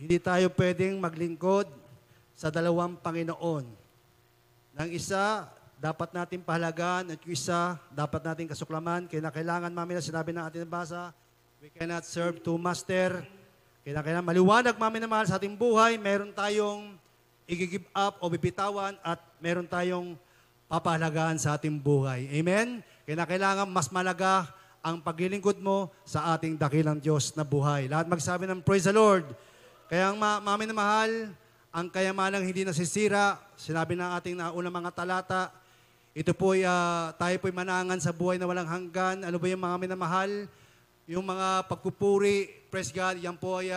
Hindi tayo pwedeng maglingkod sa dalawang Panginoon. Nang isa, dapat natin pahalagaan at yung isa, dapat natin kasuklaman. Kailangan, mamaya sinabi ng ating nabasa, we cannot serve two master. Kailangan maliwanag, mamaya na mahal sa ating buhay, meron tayong i-give up o bibitawan at meron tayong papahalagaan sa ating buhay. Amen? Kailangan mas malaga ang paglilingkod mo sa ating dakilang Diyos na buhay. Lahat magsabi ng praise the Lord. Kaya mami na mahal, ang kayamanang hindi nasisira, sinabi ng ating unang mga talata, ito po tayo po'y manangan sa buhay na walang hanggan. Ano ba yung mga minamahal? Yung mga pagpupuri, praise God, yan po ay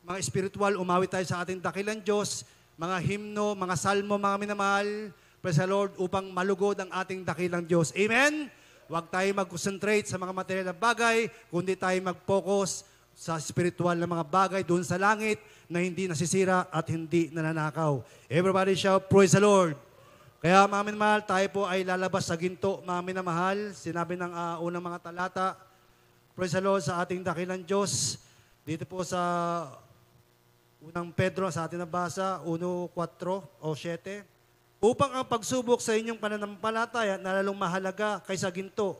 mga spiritual, umawit tayo sa ating dakilang Diyos, mga himno, mga salmo, mga minamahal, praise the Lord, upang malugod ang ating dakilang Diyos. Amen? Huwag tayo mag-concentrate sa mga material na bagay, kundi tayo mag-focus sa spiritual na mga bagay doon sa langit na hindi nasisira at hindi nananakaw. Everybody shout, praise the Lord. Kaya mga minamahal, tayo po ay lalabas sa ginto, mga minamahal. Sinabi ng unang mga talata, praise the Lord sa ating dakilang Diyos. Dito po sa unang Pedro, sa ating nabasa, 1:4 o 7. Upang ang pagsubok sa inyong pananampalataya na lalong mahalaga kaysa ginto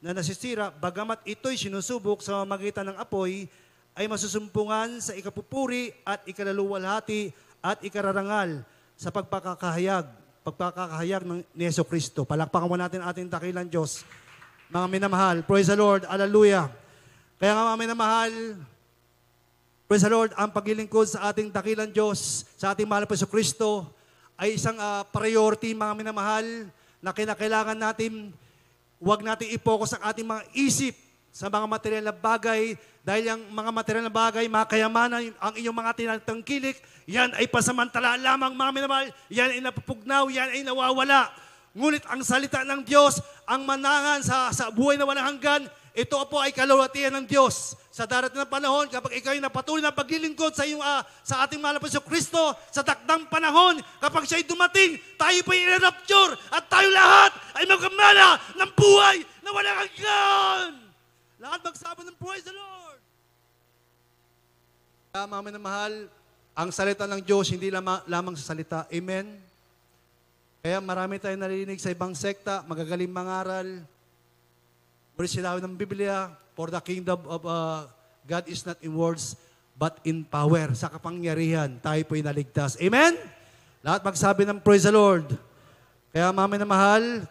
na nasisira, bagamat ito'y sinusubok sa magitan ng apoy, ay masusumpungan sa ikapupuri at ikalaluwalhati at ikararangal sa pagpakakahayag ni Yeso Kristo. Palakpakan mo natin ating dakilang Diyos. Mga minamahal, praise the Lord, hallelujah. Kaya nga mga minamahal, praise the Lord, ang paglilingkod sa ating dakilang Diyos, sa ating mahal na Yeso Kristo, ay isang priority, mga minamahal, na kinakailangan natin. Huwag natin i-focus ang ating mga isip sa mga material na bagay dahil yung mga material na bagay, mga kayamanan, ang inyong mga tinatangkilik, yan ay pasamantala lamang, mga minamahal, yan ay napupugnaw, yan ay nawawala. Ngunit ang salita ng Diyos, ang manangan sa buhay na walang hanggan, ito po ay kalawatian ng Diyos. Sa darating na panahon, kapag ikaw ay napatuloy na paglilingkod sa ating mahal na Panginoong Kristo, sa takdang panahon, kapag siya'y dumating, tayo po'y i-rapture at tayo lahat ay magkamana ng buhay na walang hanggan. Lahat magsabi ng praise the Lord. Kaya mga minamahal, ang salita ng Diyos, hindi lamang sa salita. Amen? Kaya marami tayong narinig sa ibang sekta, magagaling mangaral, sinabi ng Biblia, for the kingdom of God is not in words, but in power. Sa kapangyarihan, tayo po'y naligtas. Amen? Lahat magsabi ng praise the Lord. Kaya mami na mahal,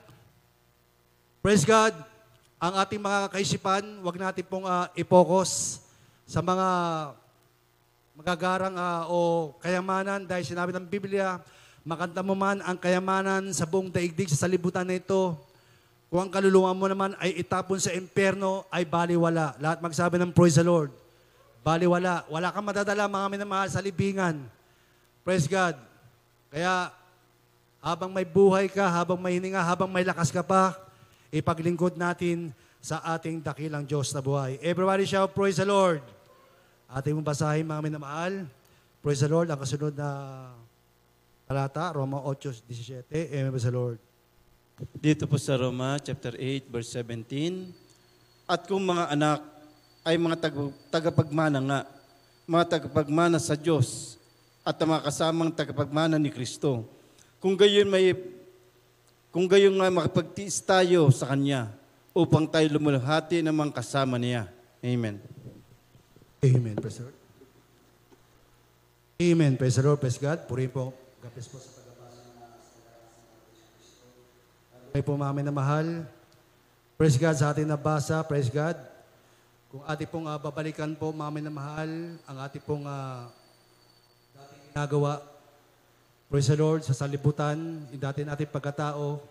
praise God, ang ating mga kaisipan, huwag natin pong i-focus sa mga magagarang o kayamanan dahil sinabi ng Biblia, makanta mo man ang kayamanan sa buong daigdig sa salibutan na ito. Kung ang kaluluwa mo naman ay itapon sa impyerno, ay baliwala. Lahat magsabi ng praise the Lord. Baliwala. Wala kang madadala, mga minamahal, sa libingan. Praise God. Kaya, habang may buhay ka, habang may hininga, habang may lakas ka pa, ipaglingkod natin sa ating dakilang Diyos na buhay. Everybody shout, praise the Lord. Ating mong basahin, mga minamahal. Praise the Lord. Ang kasunod na talata, Roma 8:17. Amen, praise the Lord. Dito po sa Roma chapter 8 verse 17, at kung mga anak ay mga tagapagmana nga, mga tagapagmana sa Diyos at mga kasamang tagapagmana ni Kristo, kung gayon nga makapagtiis tayo sa Kanya upang tayo lumulhati ng mga kasama niya. Amen. Amen, praise the Lord. Amen, praise the Lord, praise God. Purihin po, gapis po sa ay po mami na mahal. Praise God sa ating nabasa. Praise God. Kung ating pong babalikan po, mami na mahal, ang ating pong dating ginagawa. Praise the Lord, sa salibutan, yung dati nating pagkatao,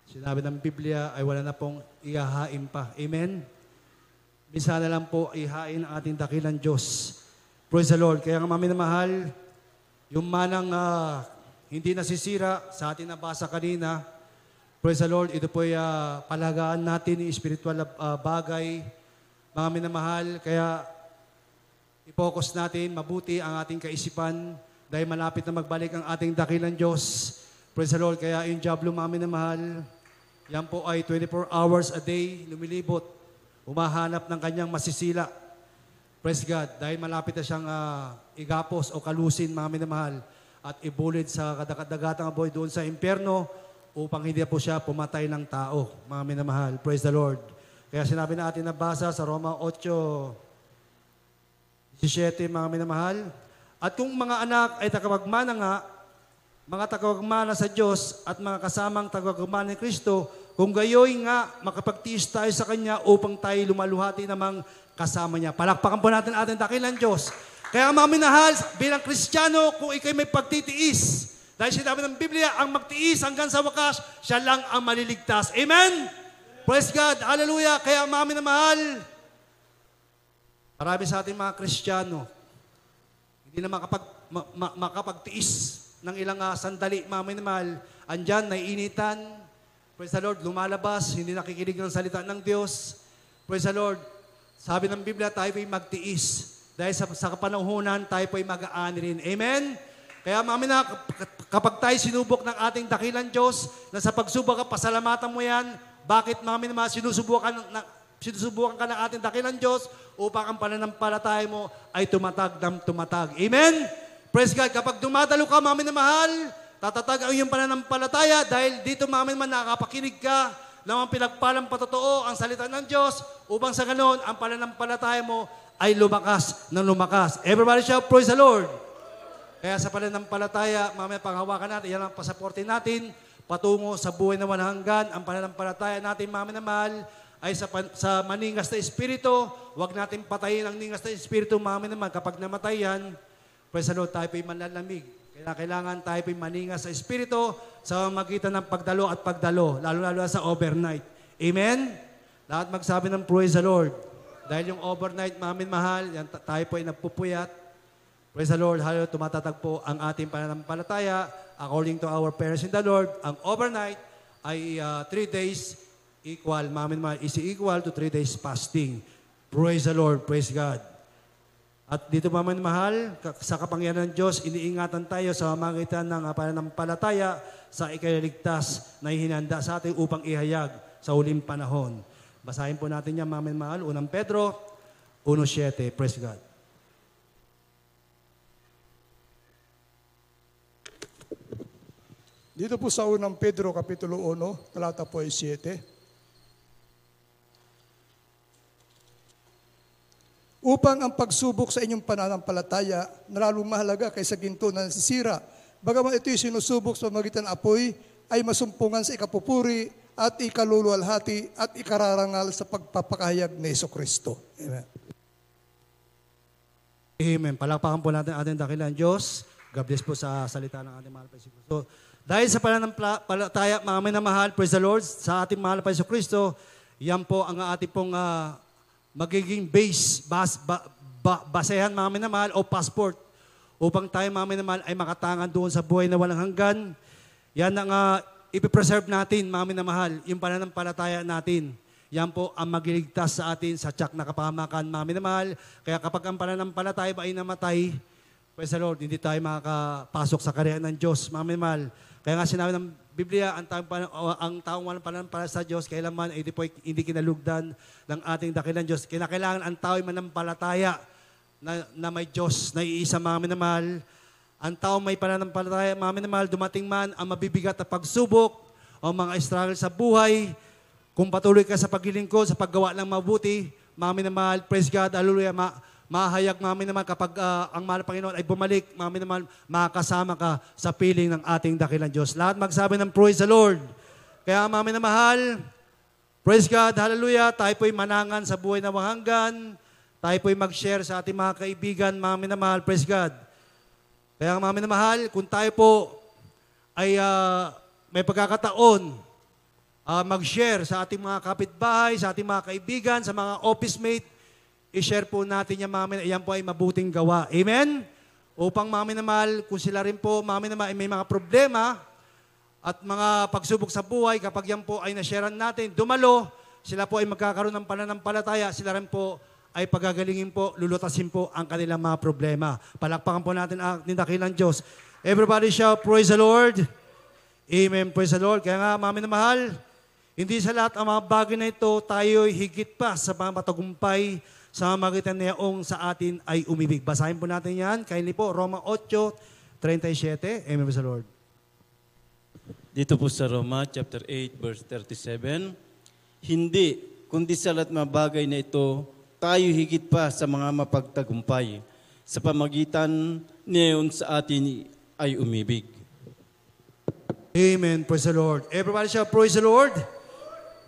sinabi ng Biblia ay wala na pong ihahain pa. Amen? Minsan na lang po ihain ang ating dakilang Diyos. Praise the Lord. Kaya nga mami na mahal, yung manang hindi nasisira sa ating nabasa kanina, praise the Lord, ito po ay palagaan natin yung spiritual na bagay, mga minamahal, kaya i-focus natin mabuti ang ating kaisipan dahil malapit na magbalik ang ating dakilang Diyos. Praise the Lord, kaya yung Diablo, mga minamahal, yan po ay 24 hours a day, lumilibot, umahanap ng kanyang masisila. Praise God. Dahil malapit na siyang igapos o kalusin, mga minamahal, at ibulid sa kadagat-dagatang aboy doon sa impyerno upang hindi po siya pumatay ng tao, mga minamahal. Praise the Lord. Kaya sinabi natin na basa sa Roma 8:17, mga minamahal. At kung mga anak ay tagapagmana nga, mga tagapagmana sa Diyos at mga kasamang tagapagmana ni Kristo, kung gayoy nga makapagtiis tayo sa Kanya upang tayo lumaluhati namang kasama niya. Palakpakan po natin ating dakilang Diyos. Kaya mga minahal, bilang Kristiyano, kung ikay may pagtitiis, dahil sinabi ng Biblia, ang magtiis hanggang sa wakas, siya lang ang maliligtas. Amen? Praise God. Hallelujah. Kaya mga minamahal, marami sa ating mga Kristiyano, hindi na makapagtiis ng ilang sandali, mga minamahal, andyan, naiinitan. Praise the Lord, lumalabas, hindi nakikinig ng salita ng Diyos. Praise the Lord. Sabi ng Biblia, tayo ay magtiis. Dahil sa kapanahunan, tayo po ay mag-aani rin. Amen? Kaya mga kapag tayo sinubok ng ating dakilang Diyos, na sa pagsubok ka, pasalamatan mo yan. Bakit mga sinusubukan ka ng ating dakilang Diyos upang ang pananampalataya mo ay tumatag ng tumatag. Amen? Praise God. Kapag dumadalo ka, mga minamahal, tatatag ang iyong pananampalataya dahil dito, mga minamahal, nakapakinig ka ng mga pinagpalang patotoo ang salita ng Diyos upang sa ganon, ang pananampalataya mo ay lumakas ng lumakas. Everybody shout, praise the Lord. Kaya sa pananampalataya, mamaya panghawakan natin, yan ang pasaporte natin, patungo sa buhay na walang hanggan. Ang pananampalataya natin, mamaya na mahal, ay sa maningas na espiritu. Huwag natin patayin ang ningas na espiritu, mamaya naman. Kapag namatay yan, praise the Lord, tayo po'y manlalamig. Kaya kailangan tayo po'y maningas sa espiritu sa magitan ng pagdalo at pagdalo, lalo-lalo sa overnight. Amen? Lahat magsabi ng praise the Lord. Dahil yung overnight, mamin mahal, yan, tayo po ay nagpupuyat. Praise the Lord, hallelujah, tumatatag po ang ating pananampalataya. According to our parents in the Lord, ang overnight ay 3 days equal, mamin mahal, is equal to 3 days fasting. Praise the Lord, praise God. At dito, mamin mahal, sa kapangyarihan ng Diyos, iniingatan tayo sa magitan ng pananampalataya sa ikaliligtas na ihinanda sa atin upang ihayag sa huling panahon. Basahin po natin yan, mamin mahal. Unang Pedro 1:7. Praise God. Dito po sa unang Pedro, Kapitulo 1, talata po ay 7. Upang ang pagsubok sa inyong pananampalataya na lalong mahalaga kaysa ginto na nasisira, bagaman ito'y sinusubok sa magitan ng apoy, ay masumpungan sa ikapupuri at ikaluluwalhati at ikararangal sa pagpapakahayag ni Jesucristo. Amen. Amen. Palakpakan po natin ating dakilang Diyos. God bless po sa salita ng ating mahal pa Jesucristo. Dahil sa pananampalataya, mga minamahal, praise the Lord, sa ating mahal pa Jesucristo, yan po ang ating pong magiging basehan, mga minamahal, o passport upang tayo, mga minamahal, ay makatangan doon sa buhay na walang hanggan. Yan ang ipipreserve natin, mga minamahal, yung pananampalataya natin. Yan po ang magliligtas sa atin sa tiyak na kapahamakan, mga minamahal. Kaya kapag ang pananampalataya ba ay namatay, praise the Lord, hindi tayo makakapasok sa karyan ng Diyos, mga minamahal. Kaya nga sinabi ng Biblia, ang taong walang pananampalataya sa Diyos, kailanman ay hindi kinalugdan ng ating dakilang Diyos. Kailangan ang tao ay manampalataya na may Diyos na iisa, mga minamahal. Ang tao may pananampalataya, mga minamahal, dumating man ang mabibigat na pagsubok o mga struggle sa buhay, kung patuloy ka sa paglilingkod, sa paggawa ng mabuti, mga minamahal, praise God, hallelujah, mahayag, mga minamahal, kapag ang mahal Panginoon ay bumalik, mga minamahal, makakasama ka sa piling ng ating dakilang Diyos. Lahat magsabi ng praise the Lord. Kaya mga minamahal, praise God, hallelujah, tayo po'y manangan sa buhay na wahanggan, tayo po'y mag-share sa ating mga kaibigan, mga minamahal, praise God. Kaya mga minamahal, kung tayo po ay may pagkakataon mag-share sa ating mga kapitbahay, sa ating mga kaibigan, sa mga office mate, i-share po natin yan, mga minamahal, yan po ay mabuting gawa. Amen? Upang mga minamahal, kung sila rin po, mga minamahal, ay may mga problema at mga pagsubok sa buhay, kapag yan po ay na-sharean natin, dumalo, sila po ay magkakaroon ng pananampalataya, sila rin po ay pagagalingin po, lulutasin po ang kanilang mga problema. Palakpakan po natin ang dakilang Diyos. Everybody shout, praise the Lord. Amen, praise the Lord. Kaya nga, mga minamahal, hindi sa lahat ang mga bagay na ito, tayo higit pa sa mga matagumpay sa magitan niyaong sa atin ay umibig. Basahin po natin yan. Kindly po, Roma 8:37. Amen, praise the Lord. Dito po sa Roma chapter 8 verse 37, hindi, kundi sa lahat mga bagay na ito, tayo higit pa sa mga mapagtagumpay. Sa pamagitan niyon sa atin ay umibig. Amen, praise the Lord. Everybody shall praise the Lord.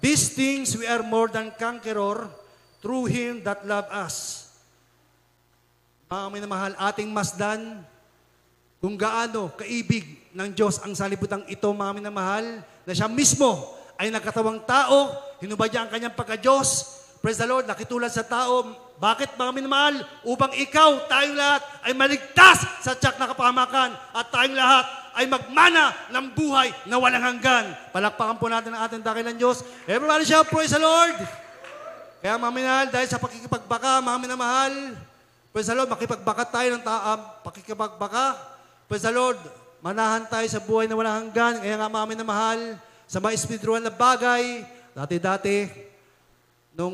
These things we are more than conqueror through Him that loved us. Mga minamahal, ating masdan kung gaano kaibig ng Diyos ang salibutang ito, mga minamahal, na siya mismo ay nagkatawang tao, hinubadya ang kanyang pagka-Diyos. Praise the Lord, nakitulad sa tao. Bakit, mga minamahal? Upang ikaw, tayong lahat, ay maligtas sa tiyak na kapahamakan at tayong lahat ay magmana ng buhay na walang hanggan. Palakpakan po natin ang ating dakilang Diyos. Everybody shout, praise the Lord! Kaya, mga minamahal, dahil sa pakikipagbaka, mga minamahal, praise the Lord, makipagbaka tayo ng pakikipagbaka. Praise the Lord, manahan tayo sa buhay na walang hanggan. Kaya nga, mga minamahal, sa mga espiritual na bagay, dati-dati, nung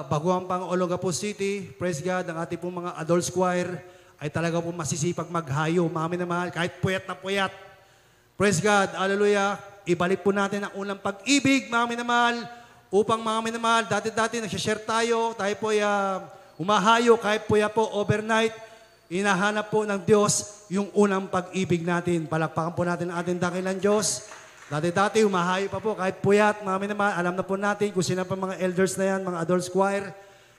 baguhan pang Olongapo City, praise God, ang ating pong mga adult choir ay talaga pong masisipag maghayo. Mga minamahal, kahit puyat na puyat. Praise God, hallelujah. Ibalik po natin ang unang pag-ibig, mga minamahal, upang mga minamahal, dati-dati nagsishare tayo po ay umahayo, kahit po overnight, inahanap po ng Diyos yung unang pag-ibig natin. Palakpakan po natin ang ating dakilang Diyos. Dati-dati, umahayo pa po, kahit puyat, mga minamahal, alam na po natin kung sino pa mga elders na yan, mga adults choir,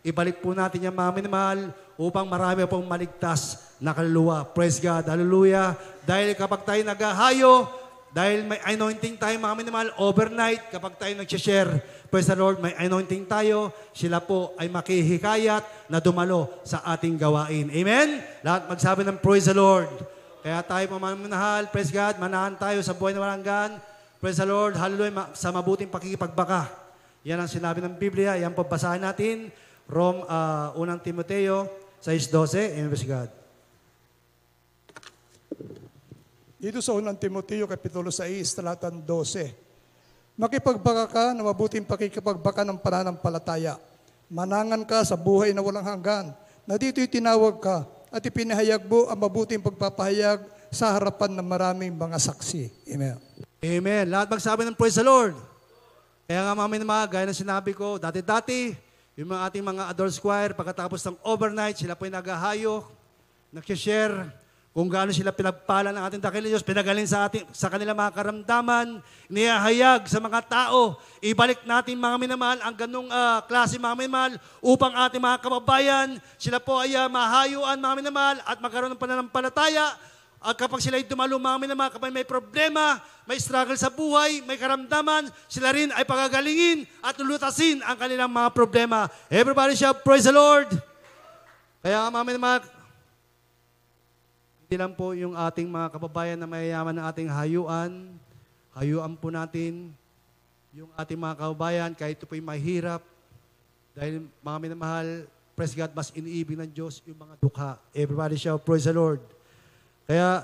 ibalik po natin yan, mga minamahal, upang marami pong maligtas na kaluluwa. Praise God, hallelujah. Dahil kapag tayo naghahayo, dahil may anointing tayo, mga minamahal, overnight, kapag tayo nag-share, praise the Lord, may anointing tayo, sila po ay makihikayat na dumalo sa ating gawain. Amen? Lahat magsabi ng praise the Lord. Kaya tayo, mga minamahal, praise God, manahan tayo sa buhay na walang hanggan. Praise the Lord, hallelujah, sa mabuting pakikipagbaka. Yan ang sinabi ng Biblia, yan po basahin natin, 1 Timoteo 6:12, amen, praise God. Dito sa 1 Timoteo, Kapitulo 6, talatang 12. Makipagbaka ka na mabuting pakikipagbaka ng pananampalataya. Manangan ka sa buhay na walang hanggan, na dito'y tinawag ka at ipinahayag mo ang mabuting pagpapahayag sa harapan ng maraming mga saksi. Amen. Amen. Lahat magsabi ng praise the Lord. Kaya nga, mga minamahal, gaya ng sinabi ko, dati-dati, yung mga ating mga adults choir, pagkatapos ng overnight, sila po yung naghahayo, nag-share, kung gaano sila pinagpala ng ating dakilang Diyos, pinagaling sa kanilang mga karamdaman, niyahayag sa mga tao. Ibalik natin, mga minamahal, ang ganung klase, mga minamahal, upang ating mga kababayan, sila po ay mahayuan, mga minamahal, at magkaroon ng pananampalataya. At kapag sila ay dumalo, mga minamahal, kapag may problema, may struggle sa buhay, may karamdaman, sila rin ay pagagalingin at lulutasin ang kanilang mga problema. Everybody shout, praise the Lord! Kaya, mga minamahal, hindi lang po yung ating mga kababayan na mayayaman ng ating hayuan po natin yung ating mga kababayan kahit ito po'y mahirap. Dahil mga minamahal, praise God, mas iniibig ng Diyos yung mga dukha. Everybody shout, praise the Lord. Kaya,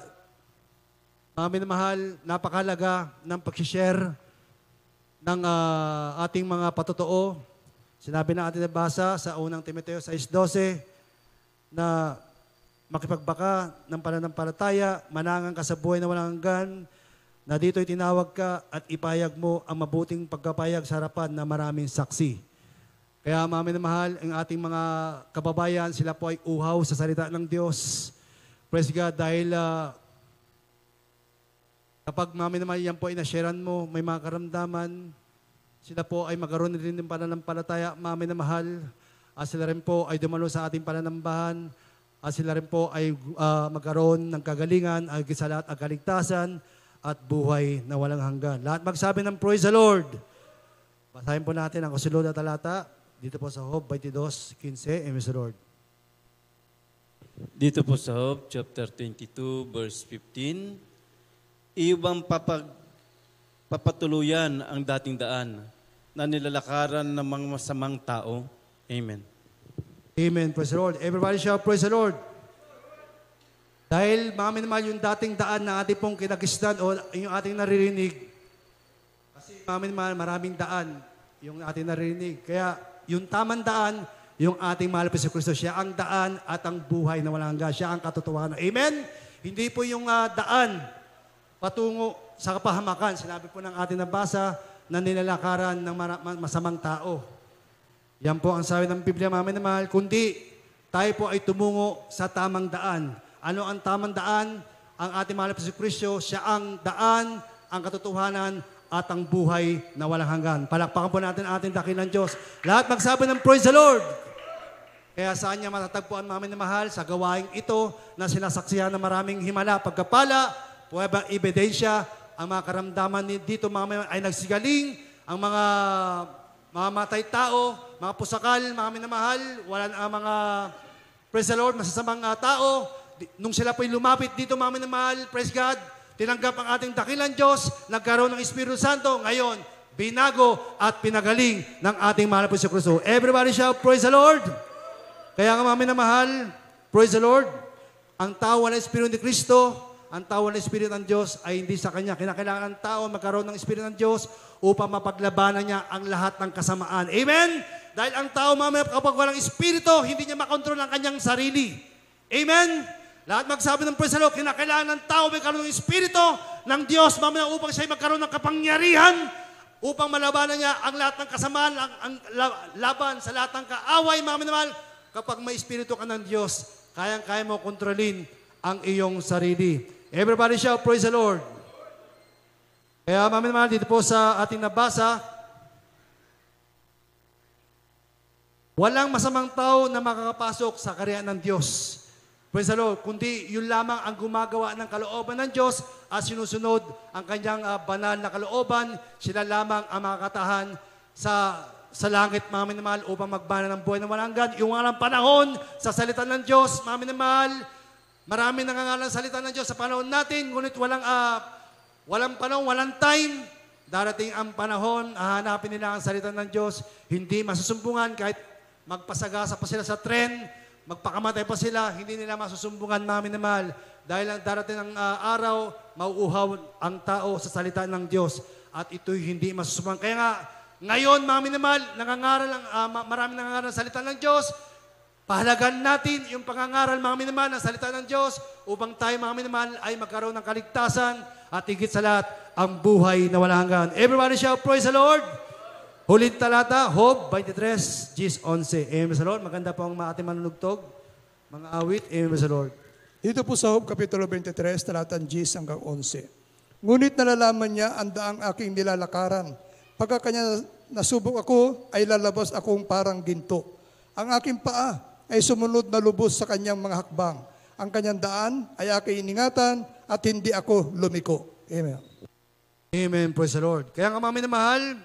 mga minamahal, napakalaga ng pag-share ng ating mga patotoo. Sinabi na ating nabasa sa 1 Timoteo 6:12 na makipagbaka ng pananampalataya, manangan ka sa buhay na walang hanggan, na dito'y tinawag ka at ipayag mo ang mabuting pagkapayag sa harapan na maraming saksi. Kaya, mga minamahal, ang ating mga kababayan, sila po ay uhaw sa salita ng Diyos. Praise God, dahil kapag, mga minamahal, yan po ay nasharean mo, may mga karamdaman, sila po ay magkaroon rin ng pananampalataya, mga minamahal, sila rin po ay dumalo sa ating pananambahan, sila rin po ay magkaroon ng kagalingan, sa lahat ang kaligtasan at buhay na walang hanggan. Lahat magsabi ng praise the Lord. Basahin po natin ang kasunod na talata dito po sa Job 22:15. Amen, the Lord. Dito po sa Job chapter 22 verse 15, iwang papatuluyan ang dating daan na nilalakaran ng mga masamang tao. Amen. Amen. Praise the Lord. Everybody shout, praise the Lord. Dahil, mga minamahal, yung dating daan na ating pong kinagisdan o yung ating naririnig, kasi, mga minamahal, maraming daan yung ating naririnig. Kaya, yung tamang daan, yung ating mahal po si Kristo. Siya ang daan at ang buhay na walang hanggan. Siya ang katotohanan. Amen? Hindi po yung daan patungo sa kapahamakan. Sinabi po ng ating nabasa na nilalakaran ng masamang tao. Yan po ang sabi ng Biblia, mga minamahal, kundi tayo po ay tumungo sa tamang daan. Ano ang tamang daan? Ang ating mahal po si Kristo, siya ang daan, ang katotohanan, at ang buhay na walang hanggan. Palakpakan po natin ang ating dakilang Diyos. Lahat magsabi ng praise the Lord. Kaya saan niya matatagpuan, mga minamahal, sa gawaing ito na sinasaksihan ng maraming himala, pagkapala, puweba, ebidensya, ang mga karamdaman dito mga minamahal, ay nagsigaling, ang mga matay tao, mga pusakal, mga minamahal, wala ang mga, praise the Lord, masasamang tao. Nung sila po'y lumapit dito, mga minamahal, praise God, tinanggap ang ating dakilang Diyos, nagkaroon ng Espiritu Santo, ngayon, binago at pinagaling ng ating mahal po si Kristo. Everybody shout, praise the Lord! Kaya nga, mga minamahal, praise the Lord, ang tao na Espiritu ni Kristo, ang tao na Espiritu ng Diyos ay hindi sa Kanya. Kinakailangan ng tao magkaroon ng Espiritu ng Diyos upang mapaglabanan niya ang lahat ng kasamaan. Amen? Dahil ang tao, mga kapag walang Espiritu, hindi niya makontrol ang kanyang sarili. Amen? Lahat magsabi ng praise the Lord, kinakailangan ng tao magkaroon ng Espiritu ng Diyos, mamaya upang siya magkaroon ng kapangyarihan, upang malabanan niya ang lahat ng kasamaan, ang laban sa lahat ng kaaway, mga minamahal. Kapag may Espiritu ka ng Diyos, kayang-kaya mo kontrolin ang iyong sarili. Everybody shout, praise the Lord. Kaya, mga minamahal, dito po sa ating nabasa, walang masamang tao na makakapasok sa kaharian ng Diyos. Praise the Lord. Kundi yun lamang ang gumagawa ng kalooban ng Diyos at sinusunod ang kanyang banal na kalooban. Sila lamang ang makakatahan sa langit, mga minamahal, upang magbana ng buhay na walang hanggan. Yung walang panahon sa salita ng Diyos, mga minamahal, marami nangangalan sa salita ng Diyos sa panahon natin, ngunit walang panahon, walang time. Darating ang panahon, hahanapin nila ang salita ng Diyos, hindi masusumbungan kahit magpasagasa pa sila sa tren, magpakamatay pa sila, hindi nila masusumbungan, mga minamahal. Dahil darating ang araw, mauuhaw ang tao sa salita ng Diyos. At ito'y hindi masusumbungan. Kaya nga, ngayon, mga minamahal, maraming nangangaral sa salita ng Diyos. Pahalagan natin yung pangangaral, mga minamahal, ng salita ng Diyos upang tayo, mga minamahal, ay magkaroon ng kaligtasan at higit sa lahat, ang buhay na walang hanggan. Everybody shout, praise the Lord! Huling talata, Job 23, Gis 11. Amen sa Lord. Maganda po ang ating manunugtog. Mga awit, amen sa Lord. Dito po sa Job, Kapitulo 23, talatang Gis hanggang 11. Ngunit nalalaman niya ang daang aking nilalakaran. Pagka kanya nasubok ako, ay lalabas akong parang ginto. Ang aking paa ay sumunod na lubos sa kanyang mga hakbang. Ang kanyang daan ay aking iningatan at hindi ako lumiko. Amen. Amen, praise the Lord. Kaya nga, mga minamahal,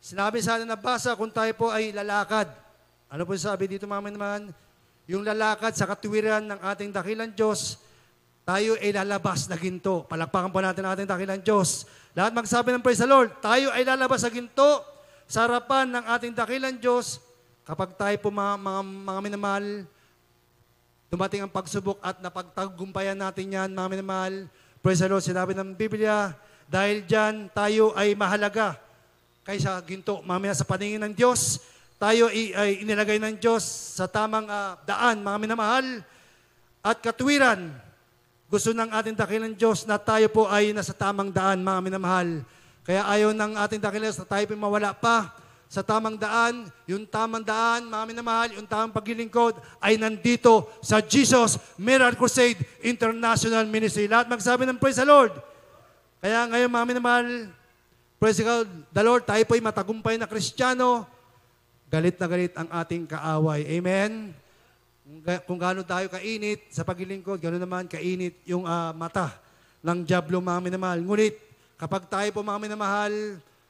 sinabi sa atin nabasa kung tayo po ay lalakad. Ano po sabi dito, mga minamahal? Yung lalakad sa katuwiran ng ating dakilang Diyos, tayo ay lalabas na ginto. Palakpakan po natin ang ating dakilang Diyos. Lahat magsabi ng praise the Lord, tayo ay lalabas sa ginto sa harapan ng ating dakilang Diyos. Kapag tayo po, mga minamahal, dumating ang pagsubok at napagtagumpayan natin yan, mga minamahal. Praise the Lord, sinabi ng Biblia, dahil dyan tayo ay mahalaga kaysa ginto. Mamaya sa paningin ng Diyos, tayo ay inilagay ng Diyos sa tamang daan, mga minamahal, at katuwiran. Gusto ng ating dakilang Diyos na tayo po ay nasa tamang daan, mga minamahal. Kaya ayaw ng ating dakilang Diyos na tayo po mawala pa sa tamang daan. Yung tamang daan, mga minamahal, yung tamang paglilingkod ay nandito sa Jesus Miracle Crusade International Ministry. Lahat magsabi ng praise the Lord. Kaya ngayon, mga minamahal, praise the Lord, tayo po'y matagumpay na Kristiyano. Galit na galit ang ating kaaway. Amen? Kung gaano tayo kainit sa paglilingkod, gano'n naman kainit yung mata ng dyablo, mga minamahal. Ngunit, kapag tayo po, mga minamahal,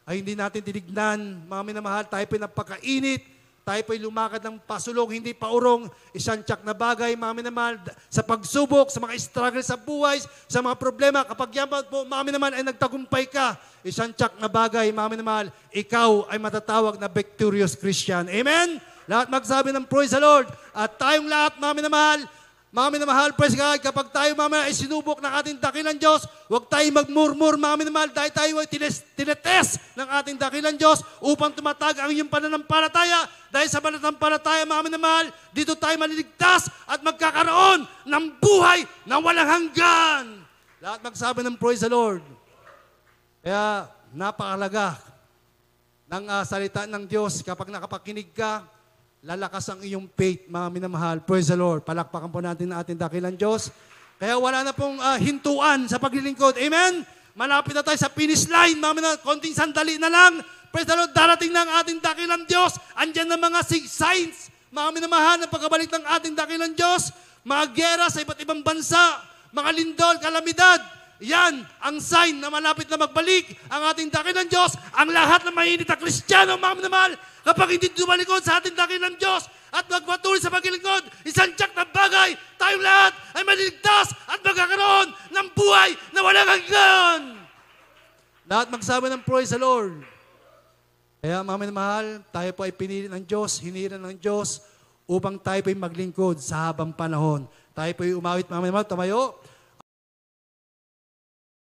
ay hindi natin tinignan, mga minamahal, tayo po'y napakainit, tayo po'y lumakad ng pasulong, hindi paurong, isang tiyak na bagay, mga minamahal, sa pagsubok, sa mga struggle sa buhay, sa mga problema, kapag yan po, mga minamahal, ay nagtagumpay ka, isang tiyak na bagay, mga minamahal, ikaw ay matatawag na victorious Christian. Amen? Lahat magsabi ng praise the Lord. At tayong lahat, mga minamahal, Mga minamahal, praise God, kapag tayo mamaya ay sinubok ng ating dakilang Diyos, huwag tayo magmurmur, mga minamahal, dahil tayo ay tinetest ng ating dakilang Diyos upang tumatag ang iyong pananampalataya. Dahil sa pananampalataya, mga minamahal, dito tayo maliligtas at magkakaroon ng buhay na walang hanggan. Lahat magsabi ng praise the Lord. Kaya napakalaga ng salita ng Diyos. Kapag nakapakinig ka, lalakas ang iyong faith, mga minamahal. Praise the Lord. Palakpakan po natin ang ating dakilang Diyos. Kaya wala na pong hintuan sa paglilingkod. Amen? Malapit na tayo sa finish line. Mga minamahal, konting sandali na lang. Praise the Lord. Darating na ang ating dakilang Diyos. Andyan na mga signs, mga minamahal, na pagkabalik ng ating dakilang Diyos. Mga gera sa iba't ibang bansa. Mga lindol, kalamidad. Yan ang sign na malapit na magbalik ang ating dakilang Diyos. Ang lahat ng mainit na Kristiyano, mga minamahal, kapag hindi tumalikod sa ating dakilang Diyos at magpatuloy sa paglilingkod, isang tiyak na bagay, tayong lahat ay maliligtas at magkakaroon ng buhay na walang hanggan. Lahat magsabi ng praise the Lord. Kaya mga minamahal, tayo po ay pinili ng Diyos, hiniran ng Diyos upang tayo po ay maglingkod sa habang panahon. Tayo po ay umawit, mga minamahal, tumayo.